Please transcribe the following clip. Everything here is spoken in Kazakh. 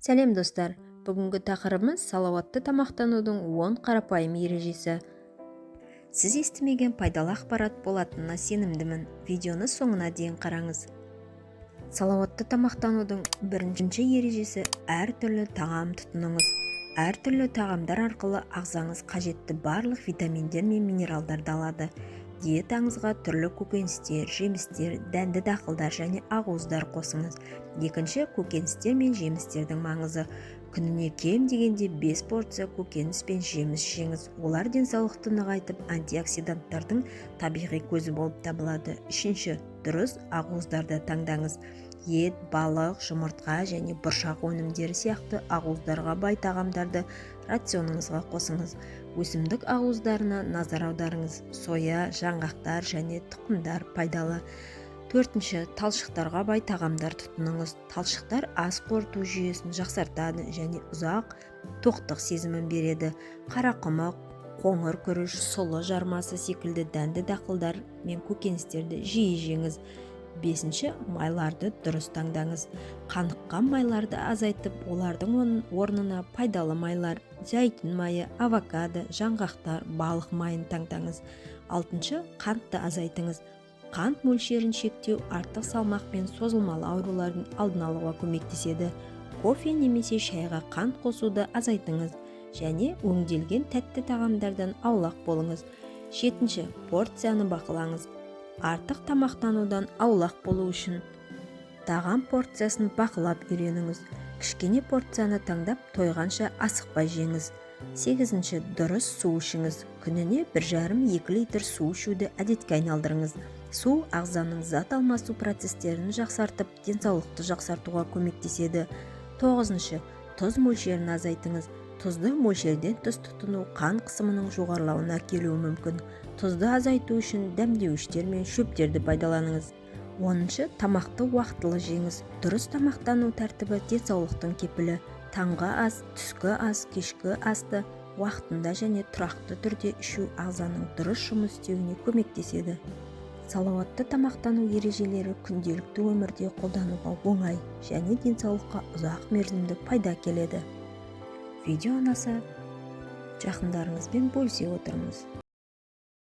Сәлем достар, бүгінгі тақырыбымыз салауатты тамақтанудың 10 қарапайым ережесі. Сіз естімеген пайдалы ақпарат болатынына сенімдімін. Видеоны соңына дейін қараңыз. Салауатты тамақтанудың бірінші ережесі әртүрлі тағам тұтыныңыз. Әртүрлі тағамдар арқылы ағзаңыз қажетті барлық витаминдер мен минералдарды алады. Диетаңызға түрлі көкөністер, жемістер, дәнді дақылдар және ақуыздар қосыңыз. Екінші, көкөністер мен жемістердің маңызы. Күніне кем дегенде 5 порция көкөніс пен жеміс жеңіз. Олар денсаулықты нығайтып, антиоксиданттардың табиғи көзі болып табылады. Үшінші, дұрыс ақуыздарды таңдаңыз. Ет, балық, жұмыртқа және бұршақ өнімдері сияқты ақуыздарға бай тағамдарды рационыңызға қосыңыз. Өсімдік ақуыздарына назар аударыңыз. Соя, жаңғақтар және тұқымдар пайдалы. Төртінші, талшықтарға бай тағамдар тұтыныңыз. Талшықтар ас қорыту жүйесін жақсартады және ұзақ тоқтық сезімін береді. Қарақұмық, қоңыр күріш, сұлы жармасы секілді дәнді дақылдар мен көкөністерді жиі жеңіз. Бесінші, майларды дұрыс таңдаңыз. Қаныққан майларды азайтып, олардың орнына пайдалы майлар, зәйтүн майы, авокадо, жаңғақтар, балық майын таңдаңыз. Алтыншы, қантты азайтыңыз. Қант мөлшерін шектеу артық салмақ пен созылмалы аурулардың алдын алуға көмектеседі. Кофе немесе шайға қант қосуды азайтыңыз және өңделген тәтті тағамдардан аулақ болыңыз. Жетінші, порцияны бақылаңыз. Артық тамақтанудан аулақ болу үшін тағам порциясын бақылап үйреніңіз. Кішкене порцияны таңдап, тойғанша асықпай жеңіз. Сегізінші, дұрыс су ішіңіз. Күніне 1,5-2 литр су ішуді әдетке айналдырыңыз. Су ағзаның зат алмасу процестерін жақсартып, денсаулықты жақсартуға көмектеседі. Тоғызыншы, тұз мөлшерін азайтыңыз. Тұзды мөлшерден тыс тұтыну қан қысымының жоғарылауына әкелуі мүмкін. Тұзды азайту үшін дәмдеуіштер мен шөптерді пайдаланыңыз. Оныншы, тамақты уақытылы жеңіз. Дұрыс тамақтану тәртібі денсаулықтың кепілі. Таңғы ас, түскі ас, кешкі асты уақытында және тұрақты түрде ішу ағзаның дұрыс жұмыс істеуіне көмектеседі. Салауатты тамақтану ережелері күнделікті өмірде қолдануға оңай және денсаулыққа ұзақ мерзімді пайда келеді. Видео ұнаса, жақындарыңызбен бөлісе отырыңыз.